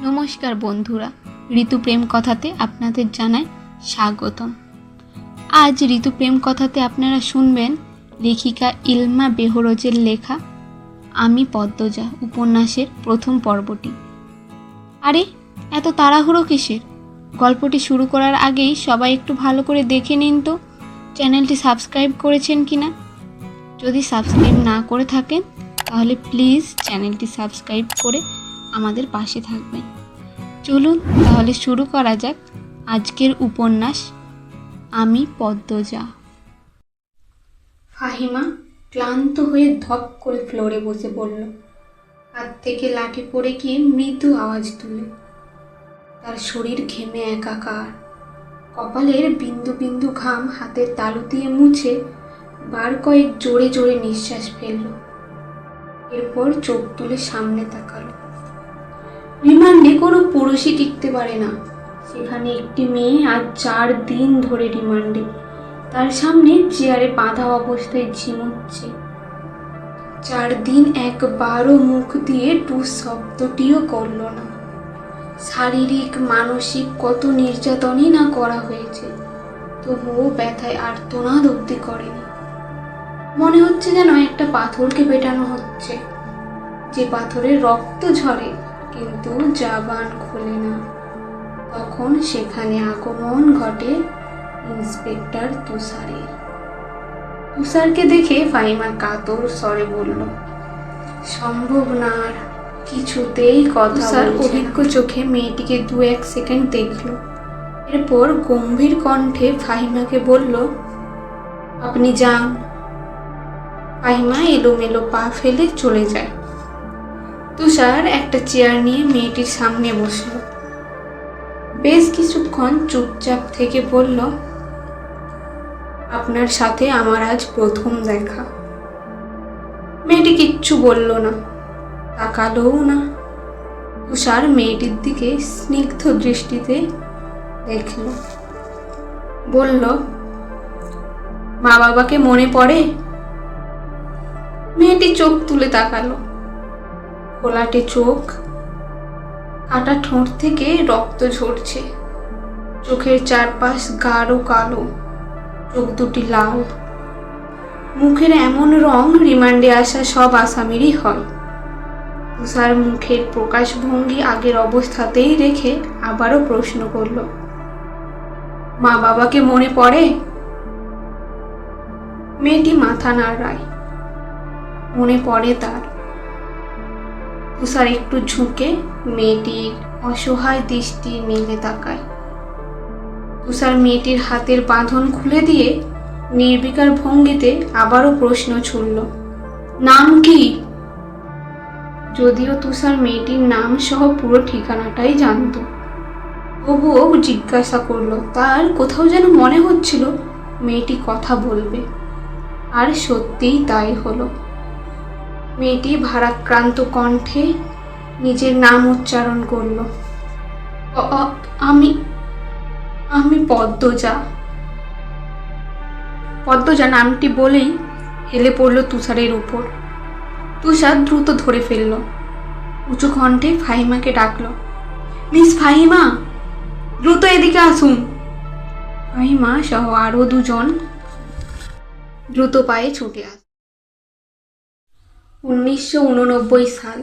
নমস্কার বন্ধুরা, ঋতু প্রেম কথাতে আপনাদের জানাই স্বাগতম। আজ ঋতু প্রেম কথাতে আপনারা শুনবেন লেখিকা ইলমা বেহরোজের লেখা আমি পদ্মজা উপন্যাসের প্রথম পর্বটি। আরে এত তাড়াহুড়ো কিসের? গল্পটি শুরু করার আগেই সবাই একটু ভালো করে দেখে নিন তো চ্যানেলটি সাবস্ক্রাইব করেছেন কিনা। যদি সাবস্ক্রাইব না করে থাকেন তাহলে প্লিজ চ্যানেলটি সাবস্ক্রাইব করে আমাদের পাশে থাকবেন। চলুন তাহলে শুরু করা যাক আজকের উপন্যাস আমি পদ্মজা। ফাহিমা ক্লান্ত হয়ে ধপ করে ফ্লোরে বসে পড়ল। হাত থেকে লাঠি পড়ে গিয়ে মৃদু আওয়াজ তুলে। তার শরীর ঘেমে একাকার। কপালের বিন্দু বিন্দু ঘাম হাতের তালু দিয়ে মুছে বার কয়েক জোরে জোরে নিঃশ্বাস ফেলল। এরপর চোখ তুলে সামনে তাকালো। রিমান্ডে কোনো পুরুষই টিকতে পারে না। সেখানে একটি মেয়ে আজ 4 দিন ধরে রিমান্ডে, তার সামনে চেয়ারে বাঁধা অবস্থায় ঝিমুচ্ছে। 4 দিন একবারও মুখ দিয়ে টু শব্দটিও করল না। শারীরিক মানসিক কত নির্যাতনই না করা হয়েছে, তবুও ব্যথায় আর্তনাদ অবধি করেনি। মনে হচ্ছে যেন একটা পাথরকে পেটানো হচ্ছে, যে পাথরে রক্ত ঝরে কিন্তু জাবান খোলে না। তখন সেখানে আগমন ঘটে ইন্সপেক্টর তুষারের। তুষারকে দেখে ফাহিমা কাতর স্বরে বলল, সম্ভব না আর, কিছুতেই কথা বলছে না। অভিজ্ঞ চোখে মেয়েটিকে 2-1 সেকেন্ড দেখল। এরপর গম্ভীর কণ্ঠে ফাহিমাকে বলল, আপনি যান। ফাহিমা এলোমেলো পা ফেলে চলে যায়। তুষার একটা চেয়ার নিয়ে মেয়েটির সামনে বসল। বেশ কিছুক্ষণ চুপচাপ থেকে বলল, আপনার সাথে আমার আজ প্রথম দেখা। মেয়েটি কিচ্ছু বলল না, তাকালোও না। তুষার মেয়েটির দিকে স্নিগ্ধ দৃষ্টিতে দেখল, বলল, মা বাবাকে মনে পড়ে? মেয়েটি চোখ তুলে তাকালো। ঘোলাটে চোখ, কাটা ঠোঁট থেকে রক্ত ঝরছে। চোখের চারপাশ গাঢ় কালো, চোখ দুটি লাল। মুখের এমন রং রিমান্ডে আসা সব আসামিরই হয়। তুষার মুখের প্রকাশভঙ্গি আগের অবস্থাতেই রেখে আবারও প্রশ্ন করল, মা বাবাকে মনে পড়ে? মেয়েটি মাথা নাড়ায়, মনে পড়ে তার। তুষার একটু ঝুঁকে মেয়েটির অসহায় দৃষ্টি মেলে তাকায়। তুষার মেয়েটির হাতের বাঁধন খুলে দিয়ে নির্বিকার ভঙ্গিতে আবারও প্রশ্ন ছুড়ল, নাম কি? যদিও তুষার মেয়েটির নাম সহ পুরো ঠিকানাটাই জানত, তবুও জিজ্ঞাসা করলো। তার কোথাও যেন মনে হচ্ছিল মেয়েটি কথা বলবে, আর সত্যিই তাই হলো। মেয়েটি ভারাক্রান্ত কণ্ঠে নিজের নাম উচ্চারণ করল, আমি আমি পদ্মজা। পদ্মজা নামটি বলেই হেলে পড়ল তুষারের উপর। তুষার দ্রুত ধরে ফেলল। উঁচু কণ্ঠে ফাহিমাকে ডাকল, মিস ফাহিমা, দ্রুত এদিকে আসুন। ফাহিমা সহ আরো 2 জন দ্রুত পায়ে ছুটে আসে। 1989 সাল।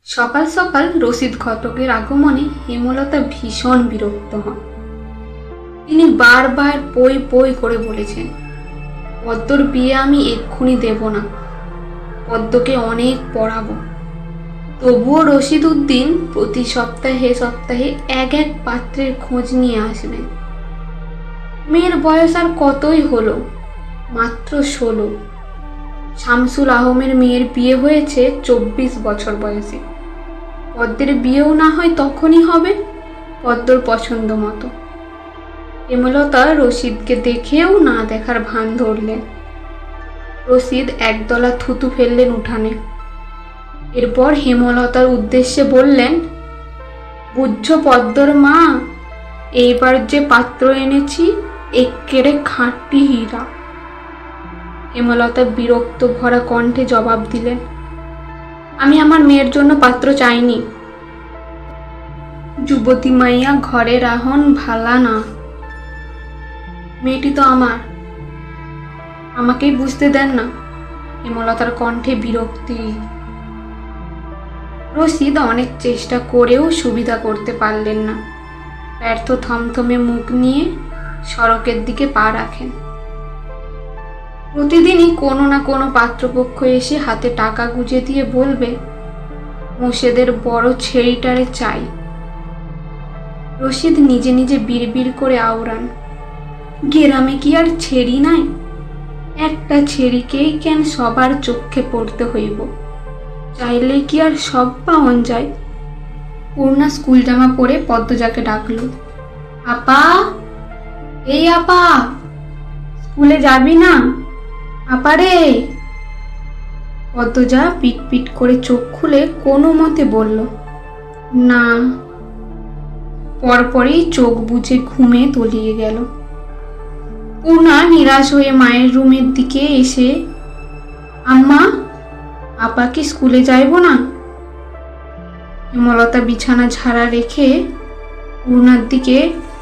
সকাল সকাল রশিদ ঘটকের আগমনে হেমলতা ভীষণ বিরক্ত হন। তিনি বারবার পই পই করে বলেছেন, পদ্মর বিয়ে আমি এক্ষুনি দেব না, পদ্মকে অনেক পড়াবো। তবুও রশিদ উদ্দিন প্রতি সপ্তাহে এক পাত্রের খোঁজ নিয়ে আসবেন। মেয়ের বয়স আর কতই হলো, মাত্র 16। শামসুল আহমের মেয়ের বিয়ে হয়েছে 24 বছর বয়সে। পদ্মের বিয়েও না হয় তখনই হবে, পদ্মর পছন্দ মতো। হেমলতা রশিদকে দেখেও না দেখার ভান ধরলেন। রশিদ একদলা থুতু ফেললেন উঠানে। এরপর হেমলতার উদ্দেশ্যে বললেন, বুঝছো পদ্মর মা, এইবার যে পাত্র এনেছি এক্কেরে খাঁটি হীরা। হেমলতা বিরক্ত ভরা কণ্ঠে জবাব দিলেন, আমি আমার মেয়ের জন্য পাত্র চাইনি। যুবতী মাইয়া ঘরে রাহন ভালা না। মেয়েটি তো আমার, আমাকেই বুঝতে দেন না। হেমলতার কণ্ঠে বিরক্তি। রশিদ অনেক চেষ্টা করেও সুবিধা করতে পারলেন না। ব্যর্থ থমথমে মুখ নিয়ে সড়কের দিকে পা রাখেন। প্রতিদিনই কোনো না কোনো পাত্রপক্ষ এসে হাতে টাকা গুঁজে দিয়ে বলবে, মোশেদের বড় ছেড়িটারে চাই। রশিদ নিজে নিজে বিড়বিড় করে আওড়ান, গ্রামে কি আর ছেড়ি নাই? একটা ছেড়িকেই কেন সবার চোখে পড়তে হইব? চাইলে কি আর সব পাওন যায়? পূর্ণা স্কুল জামা পরে পদ্মজাকে ডাকলো, আপা, এই আপা, স্কুলে যাবি না? আপারে। পদ্মজা পিট পিট করে চোখ খুলে কোনো মতে বলল, না। পরপরই চোখ বুজে ঘুমে তলিয়ে গেল। পূর্ণা নিরাশ হয়ে মায়ের রুমের দিকে এসে, আম্মা, আপা কি স্কুলে যাইব না? হেমলতা বিছানা ঝাড়া রেখে পূর্ণার দিকে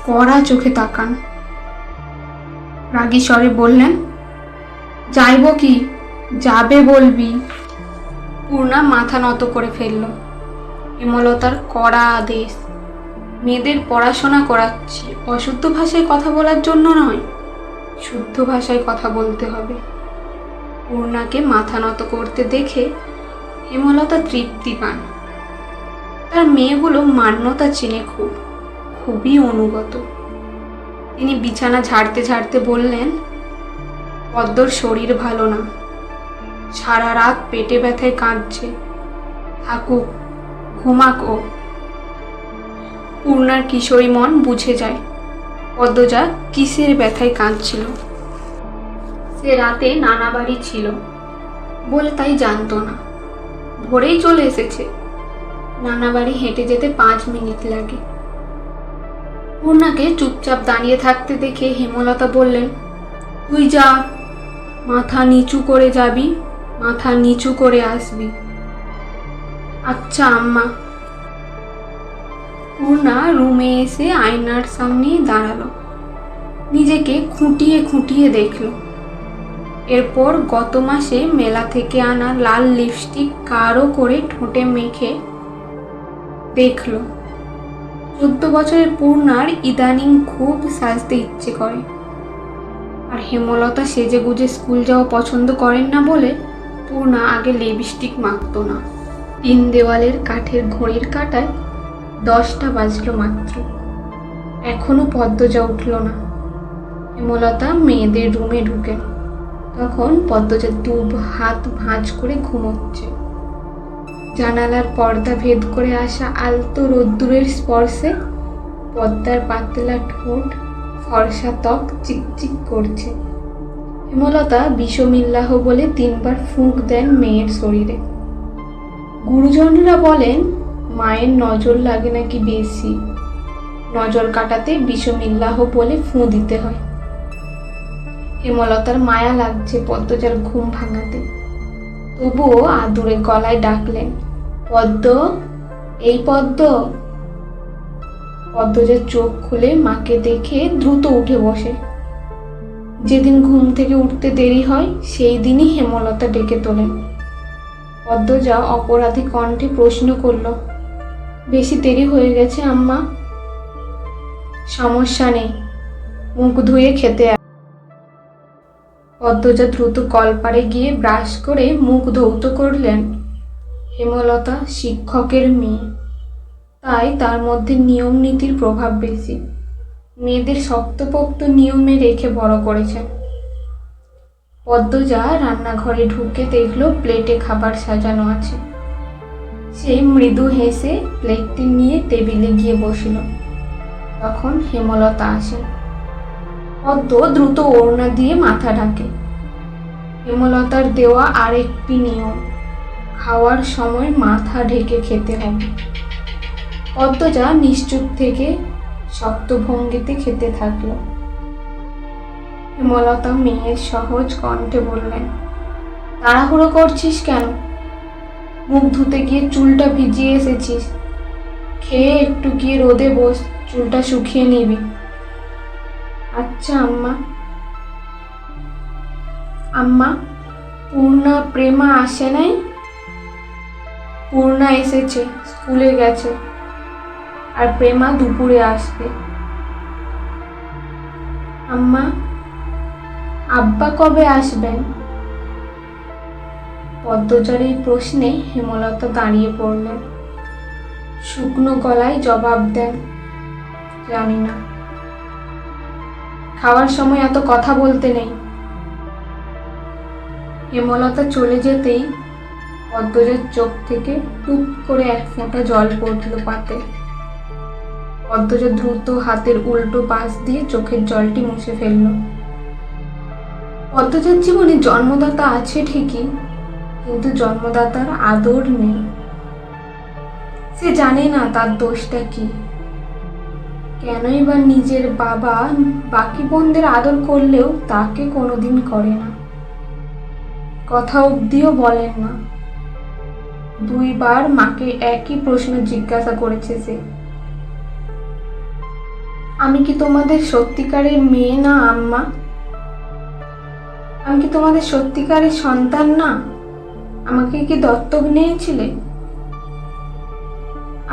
কড়া চোখে তাকান। রাগী স্বরে বললেন, যাইব কি? যাবে বলবি। পূর্ণা মাথা নত করে ফেলল। হেমলতার কড়া আদেশ, মেয়েদের পড়াশোনা করাচ্ছি, অশুদ্ধ ভাষায় কথা বলার জন্য নয়, শুদ্ধ ভাষায় কথা বলতে হবে। পূর্ণাকে মাথা নত করতে দেখে হেমলতা তৃপ্তি পান। তার মেয়েগুলো মান্যতা চেনে খুবই অনুগত। তিনি বিছানা ঝাড়তে ঝাড়তে বললেন, পদ্মর শরীর ভালো না, সারা রাত পেটে ব্যথায় কাঁদছে, থাকুক, ঘুমাক ও। পূর্ণার কিশোরী মন বুঝে যায় পদ্মজা কিসের ব্যথায় কাঁদছিল। সে রাতে নানা বাড়ি ছিল বলে তাই জানতো না। ভোরেই চলে এসেছে। নানা বাড়ি হেঁটে যেতে 5 মিনিট লাগে। পূর্ণাকে চুপচাপ দাঁড়িয়ে থাকতে দেখে হেমলতা বললেন, তুই যা, মাথা নিচু করে যাবি, মাথা নিচু করে আসবি। আচ্ছা আম্মা। পূর্ণা রুমে এসে আয়নার সামনে দাঁড়ালো। নিজেকে খুঁটিয়ে খুঁটিয়ে দেখল। এরপর গত মাসে মেলা থেকে আনা লাল লিপস্টিক গাঢ় করে ঠোঁটে মেখে দেখল। 14 বছরের পূর্ণার ইদানিং খুব সাজতে ইচ্ছে করে। আর হেমলতা সেজে গুজে স্কুল যাওয়া পছন্দ করেন না বলে পূর্ণা আগে লিপস্টিক মাখত না। 3 দেওয়ালের কাঠের ঘড়ির কাঁটায় 10টা বাজলো মাত্র। এখনো পদ্মজা উঠল না। হেমলতা মেয়েদের রুমে ঢুকেন। তখন পদ্মজা 2 হাত ভাঁজ করে ঘুমোচ্ছে। জানালার পর্দা ভেদ করে আসা আলতো রোদ্দুরের স্পর্শে পদ্মার পাতলা ঠোঁট, ফর্সা ত্বক চিকচিক করছে। হেমলতা বিসমিল্লাহ বলে 3 বার ফুঁক দেন মেয়ের শরীরে। গুরুজনরা বলেন, মায়ের নজর লাগে নাকি বেশি, নজর কাটাতে বিসমিল্লাহ বলে ফুঁ দিতে হয়। হেমলতার মায়া লাগছে পদ্মজার ঘুম ভাঙাতে। তবুও আদুরে গলায় ডাকলেন, পদ্ম, এই পদ্ম। পদ্মজার চোখ খুলে মাকে দেখে দ্রুত উঠে বসে। যেদিন ঘুম থেকে উঠতে দেরি হয় সেই দিনই হেমলতা ডেকে তোলেন। পদ্মজা অপরাধী কণ্ঠে প্রশ্ন করল, বেশি দেরি হয়ে গেছে আম্মা? সমস্যা নেই, মুখ ধুয়ে খেতে আয়। পদ্মজা দ্রুত কলপারে গিয়ে ব্রাশ করে মুখ ধৌত করলেন। হেমলতা শিক্ষকের মেয়ে, তাই তার মধ্যে নিয়ম নীতির প্রভাব বেশি। মেয়েদের শক্তপোক্ত নিয়মে রেখে বড় করেছেন। পদ্মজা রান্নাঘরে ঢুকে দেখল প্লেটে খাবার সাজানো আছে। সে মৃদু হেসে প্লেটটি নিয়ে টেবিলে গিয়ে বসল। তখন হেমলতা আসেন। পদ্ম দ্রুত ওড়না দিয়ে মাথা ঢাকে। হেমলতার দেওয়া আরেকটি নিয়ম, খাওয়ার সময় মাথা ঢেকে খেতে হবে। পদ্মজা নিশ্চুপ থেকে শক্ত ভঙ্গিতে খেতে থাকলো। হেমলতা মেয়ের সহজ কণ্ঠে বললেন, তাড়াহুড়ো করছিস কেন? মুখ ধুতে গিয়ে চুলটা ভিজিয়ে এসেছিস, খেয়ে একটু গিয়ে রোদে বস, চুলটা শুকিয়ে নিবি। আচ্ছা আম্মা। আম্মা, পূর্ণা প্রেমা আসে নাই? পূর্ণা এসেছে, স্কুলে গেছে, আর প্রেমা দুপুরে আসবে। আম্মা, আব্বা কবে আসবেন? পদ্মজার এই প্রশ্নে হেমলতা দাঁড়িয়ে পড়লেন। শুকনো গলায় জবাব দেন, জানি না। খাওয়ার সময় এত কথা বলতে নেই। হেমলতা চলে যেতেই পদ্মজার চোখ থেকে টুপ করে এক ফোঁটা জল পড়ল পাতে। পদ্মজা দ্রুত হাতের উল্টো পাশ দিয়ে চোখের জলটি মুছে ফেলল। পদ্মজার জীবনে জন্মদাতা আছে ঠিকই, কিন্তু জন্মদাতার আদর নেই। সে জানে না তার দোষটা কি, কেনই বা নিজের বাবা বাকি বোনদের আদর করলেও তাকে কোনোদিন করে না, কথা অব্দিও বলেন না। 2 বার মাকে একই প্রশ্ন জিজ্ঞাসা করেছে সে, আমি কি তোমাদের সত্যিকারের মেয়ে না আম্মা? আমি কি তোমাদের সত্যিকারের সন্তান না? আমাকে কি দত্তক নিয়েছিলে?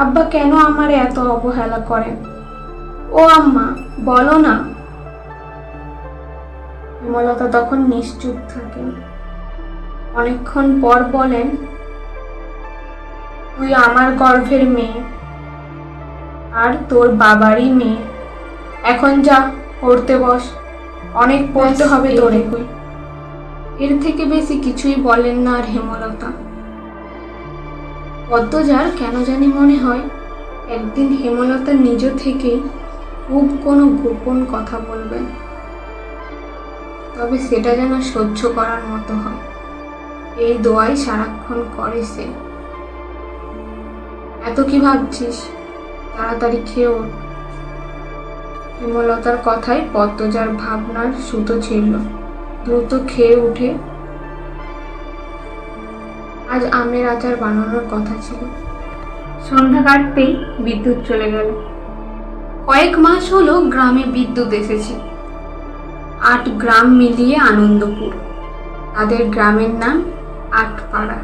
আব্বা কেন আমার এত অবহেলা করেন? ও আম্মা, বলো না। হেমলতা তখন নিশ্চুপ থাকেন। অনেকক্ষণ পর বলেন, তুই আমার গর্ভের মেয়ে, আর তোর বাবারই মেয়ে। এখন যা, পড়তে বস, অনেক পড়তে হবে তোরে। এর থেকে বেশি কিছুই বলেন না আর হেমলতা। পদ্মজার কেন জানি মনে হয় একদিন হেমলতা নিজ থেকেই খুব কোনো গোপন কথা বলবেন, তবে সেটা যেন সহ্য করার মতো হয়, এই দোয়াই সারাক্ষণ করে সে। এত কি ভাবছিস, তাড়াতাড়ি খেয়ে ওঠ। হেমলতার কথায় পদ্মজার ভাবনার সুতো ছিঁড়ল। দ্রুত খেয়ে উঠে, আজ আমের আচার বানানোর কথা ছিল। সন্ধ্যা কাটতেই বিদ্যুৎ চলে গেল। কয়েক মাস হলো গ্রামে বিদ্যুৎ এসেছে। 8 গ্রাম মিলিয়ে আনন্দপুর, তাদের গ্রামের নাম 8 পাড়া।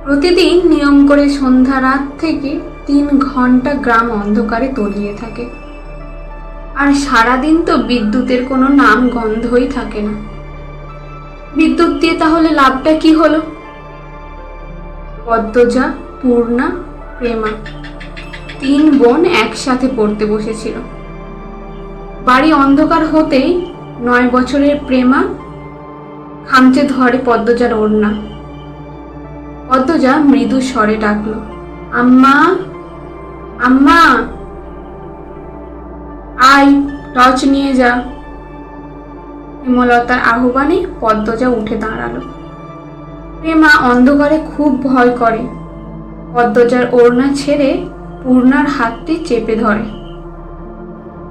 প্রতিদিন নিয়ম করে সন্ধ্যা রাত থেকে 3 ঘন্টা গ্রাম অন্ধকারে তলিয়ে থাকে, আর সারাদিন তো বিদ্যুতের কোনো নাম গন্ধই থাকে না। বিদ্যুৎ দিয়ে তাহলে লাভটা কি হলো? পদ্মজা, পূর্ণা, প্রেমা 3 বোন একসাথে পড়তে বসেছিল। বাড়ি অন্ধকার হতেই 9 বছরের প্রেমা খামচে ধরে পদ্মজার ওড়না। পদ্মজা মৃদু স্বরে ডাকল, আম্মা, আম্মা, আয়, টর্চ নিয়ে যা। হেমলতার আহ্বানে পদ্মজা উঠে দাঁড়ালো। প্রেমা অন্ধকারে খুব ভয় করে। পদ্মজার ওড়না ছেড়ে পূর্ণার হাতটি চেপে ধরে।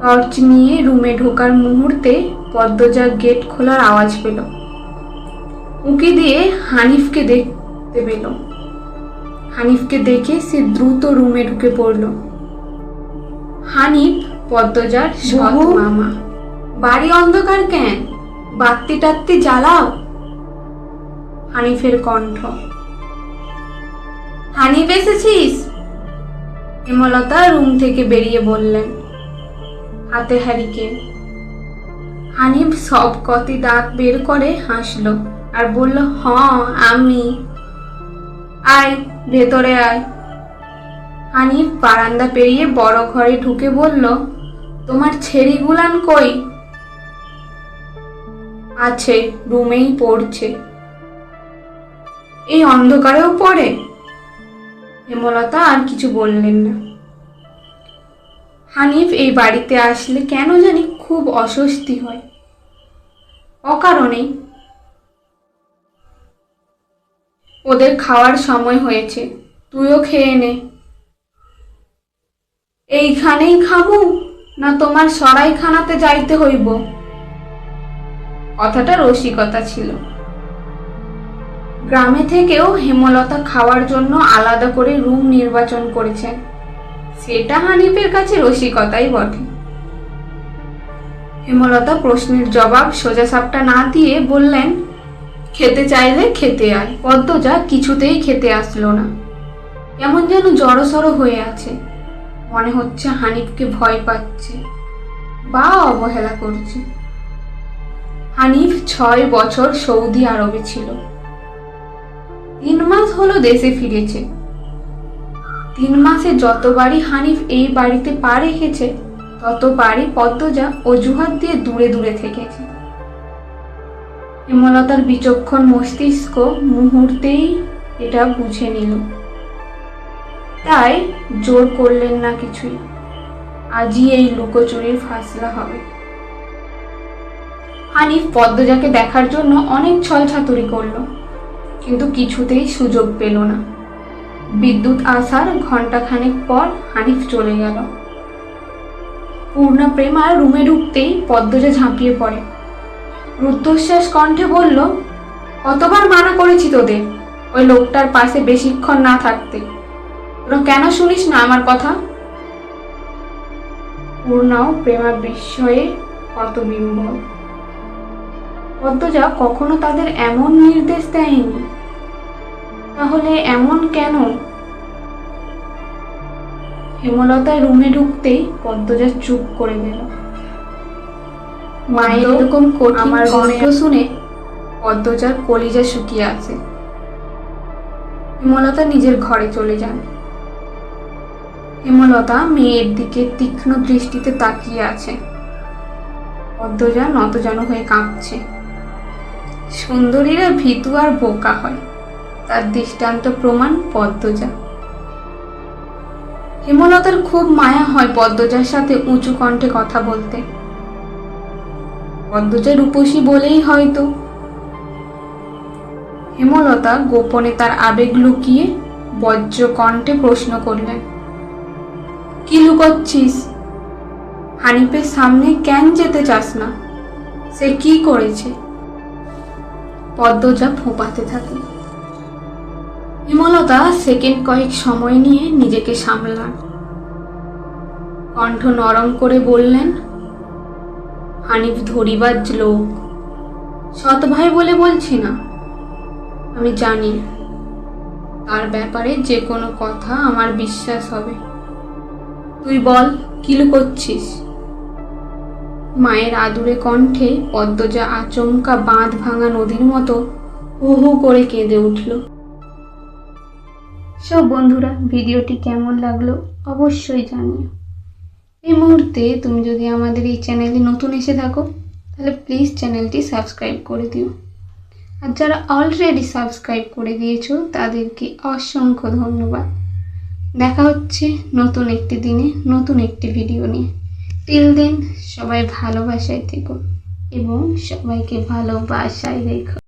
টর্চ নিয়ে রুমে ঢোকার মুহূর্তে পদ্মজা গেট খোলার আওয়াজ পেল। উঁকি দিয়ে হানিফকে দেখতে পেল। হানিফকে দেখে সে দ্রুত রুমে ঢুকে পড়ল। হানিফ পদ্মজার সৎ মামা। বাড়ি অন্ধকার কেন? বাত্তি টাত্তি জ্বালাও। হানিফের কণ্ঠ। হানিফ এসেছিস? হেমলতা রুম থেকে বেরিয়ে বললেন, হাতে হ্যারিকেন। হানিফ সব কটি দাঁত বের করে হাসল আর বলল, হ্যাঁ আমি। আয়, ভেতরে আয়। হানিফ বারান্দা পেরিয়ে বড় ঘরে ঢুকে বলল, তোমার ছেড়ি গুলান কই? আছে, রুমেই পড়ছে। এই অন্ধকারেও পড়ে? হেমলতা আর কিছু বললেন না। হানিফ এই বাড়িতে আসলে কেন জানি খুব অস্বস্তি হয়, অকারণেই। ওদের খাওয়ার সময় হয়েছে, তুইও খেয়ে নে। এইখানেই খাবো না তোমার সরাইখানাতে যাইতে হইব? কথাটা রসিকতা ছিল। গ্রামে থেকেও হেমলতা খাওয়ার জন্য আলাদা করে রুম নির্বাচন করেছেন। সেটা হানিফের কাছে রসিকতাই বটে। হেমলতা প্রশ্নের জবাব সোজাসাপটা না দিয়ে বললেন, খেতে চাইলে খেতে আয়। পদ্মজা কিছুতেই খেতে আসলো না। কেমন যেন জড়সড় হয়ে আছে। মনে হচ্ছে হানিফকে ভয় পাচ্ছে বা অবহেলা করছে। হানিফ 6 বছর সৌদি আরবে ছিল। 3 মাস হলো দেশে ফিরেছে। 3 মাসে যতবারই হানিফ এই বাড়িতে পা রেখেছে ততবারই পদ্মজা অজুহাত দিয়ে দূরে দূরে থেকেছে। হেমলতার বিচক্ষণ মস্তিষ্ক মুহূর্তেই এটা বুঝে নিল, তাই জোর করলেন না কিছুই। আজই এই লুকোচুরির ফাসলা হবে। হানিফ পদ্মজাকে দেখার জন্য অনেক ছলছাতুরি করল, কিন্তু কিছুতেই সুযোগ পেল না। বিদ্যুৎ আসার ঘণ্টাখানেক পর হানিফ চলে গেল। পূর্ণা প্রেমার রুমে ঢুকতেই পদ্মজা ঝাঁপিয়ে পড়ে। রুদ্ধশ্বাস কণ্ঠে বলল, কতবার মানা করেছি তোদের ওই লোকটার পাশে বেশিক্ষণ না থাকতে, তোরা কেন শুনিস না আমার কথা? পূর্ণাও প্রেমার বিস্ময়ে হতবিহ্বল। পদ্মজা কখনো তাদের এমন নির্দেশ দেয়নি, তাহলে এমন কেন? হেমলতার রুমে ঢুকতেই পদ্মজা চুপ করে গেল। মায়ের এরকম কঠিন কণ্ঠ শুনে পদ্মজার কলিজা শুকিয়ে আসে। হেমলতা নিজের ঘরে চলে যান। হেমলতা মেয়ের দিকে তীক্ষ্ণ দৃষ্টিতে তাকিয়ে আছে। পদ্মজা নতজানু হয়ে কাঁপছে। সুন্দরীরা ভীতু আর বোকা হয়, তার দৃষ্টান্ত প্রমাণ পদ্মজা। হেমলতার খুব মায়া হয় পদ্মজার সাথে উঁচু কণ্ঠে কথা বলতে। পদ্মজা রূপসী বলেই হয়তো। হেমলতা গোপনে তার আবেগ লুকিয়ে বজ্র কণ্ঠে প্রশ্ন করলেন, কি লুকোচ্ছিস? হানিফের সামনে কেন যেতে চাস না? সে কি করেছে? পদ্মজা ফোঁপাতে থাকে। হেমলতা সেকেন্ড কয়েক সময় নিয়ে নিজেকে সামলান। কণ্ঠ নরম করে বললেন, হানিফ ধরিবাজ লোক, সৎ ভাই বলে বলছি না। আমি জানি তার ব্যাপারে যে কোনো কথা আমার বিশ্বাস হবে। তুই বল, কি লুকোচ্ছিস? মায়ের আদুরে কণ্ঠে পদ্মজা আচমকা বাঁধ ভাঙা নদীর মতো হু হু করে কেঁদে উঠল। সব বন্ধুরা, ভিডিওটি কেমন লাগলো অবশ্যই জানিও। এই মুহূর্তে তুমি যদি আমাদের এই চ্যানেলে নতুন এসে থাকো তাহলে প্লিজ চ্যানেলটি সাবস্ক্রাইব করে দিও। আর যারা অলরেডি সাবস্ক্রাইব করে দিয়েছো তাদেরকে অসংখ্য ধন্যবাদ। দেখা হচ্ছে নতুন একটি দিনে নতুন একটি ভিডিও নিয়ে। টিল দেন সবাই ভালোবাসায় থেকো এবং সবাইকে ভালোবাসায় রেখো।